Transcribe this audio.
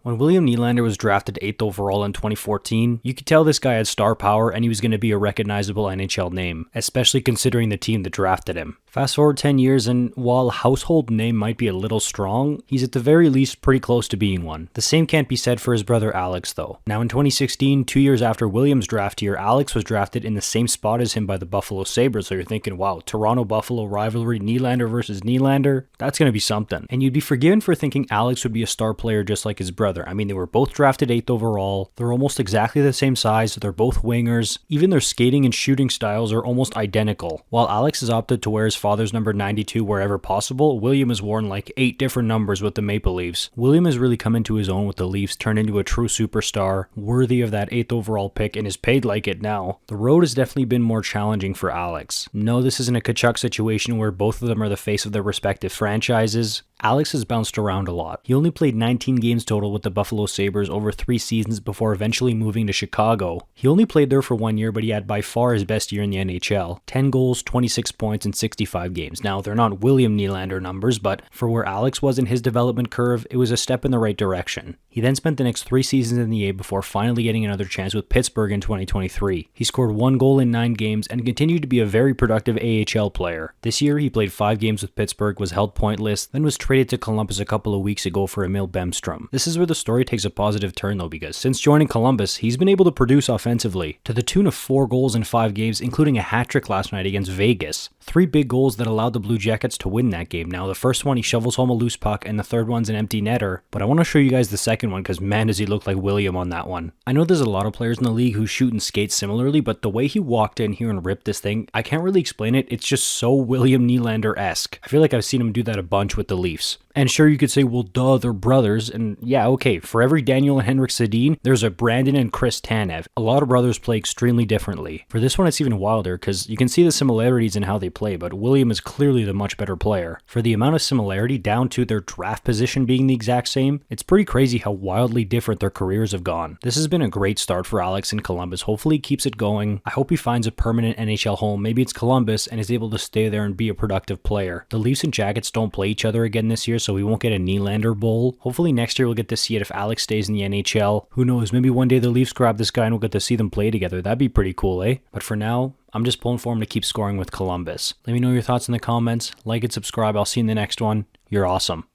When William Nylander was drafted 8th overall in 2014, you could tell this guy had star power and he was going to be a recognizable NHL name, especially considering the team that drafted him. Fast forward 10 years and while household name might be a little strong, he's at the very least pretty close to being one. The same can't be said for his brother Alex though. Now in 2016, 2 years after William's draft year, Alex was drafted in the same spot as him by the Buffalo Sabres, so you're thinking, wow, Toronto-Buffalo rivalry, Nylander versus Nylander, that's going to be something. And you'd be forgiven for thinking Alex would be a star player just like his brother. I mean, they were both drafted 8th overall, they're almost exactly the same size, they're both wingers, even their skating and shooting styles are almost identical. While Alex has opted to wear his father's number 92 wherever possible, William has worn like 8 different numbers with the Maple Leafs. William has really come into his own with the Leafs, turned into a true superstar, worthy of that 8th overall pick, and is paid like it now. The road has definitely been more challenging for Alex. No, this isn't a Tkachuk situation where both of them are the face of their respective franchises. Alex has bounced around a lot. He only played 19 games total with the Buffalo Sabres over 3 seasons before eventually moving to Chicago. He only played there for 1 year, but he had by far his best year in the NHL. 10 goals, 26 points in 65 games. Now, they're not William Nylander numbers, but for where Alex was in his development curve, it was a step in the right direction. He then spent the next 3 seasons in the A before finally getting another chance with Pittsburgh in 2023. He scored 1 goal in 9 games and continued to be a very productive AHL player. This year, he played 5 games with Pittsburgh, was held pointless, then was traded to Columbus a couple of weeks ago for Emil Bemstrom. This is where the story takes a positive turn though, because since joining Columbus, he's been able to produce offensively, to the tune of 4 goals in 5 games, including a hat-trick last night against Vegas. 3 big goals that allowed the Blue Jackets to win that game. Now, the first one, he shovels home a loose puck, and the third one's an empty netter, but I want to show you guys the second one, because man, does he look like William on that one. I know there's a lot of players in the league who shoot and skate similarly, but the way he walked in here and ripped this thing, I can't really explain it. It's just so William Nylander-esque. I feel like I've seen him do that a bunch with the Leafs. And sure, you could say, well, duh, they're brothers. And yeah, okay, for every Daniel and Henrik Sedin, there's a Brandon and Chris Tanev. A lot of brothers play extremely differently. For this one, it's even wilder, because you can see the similarities in how they play, but William is clearly the much better player. For the amount of similarity down to their draft position being the exact same, it's pretty crazy how wildly different their careers have gone. This has been a great start for Alex in Columbus. Hopefully he keeps it going. I hope he finds a permanent NHL home. Maybe it's Columbus and is able to stay there and be a productive player. The Leafs and Jackets don't play each other again this year, so we won't get a Nylander Bowl. Hopefully next year we'll get to see it if Alex stays in the NHL. Who knows, maybe one day the Leafs grab this guy and we'll get to see them play together. That'd be pretty cool, eh? But for now, I'm just pulling for him to keep scoring with Columbus. Let me know your thoughts in the comments. Like and subscribe. I'll see you in the next one. You're awesome.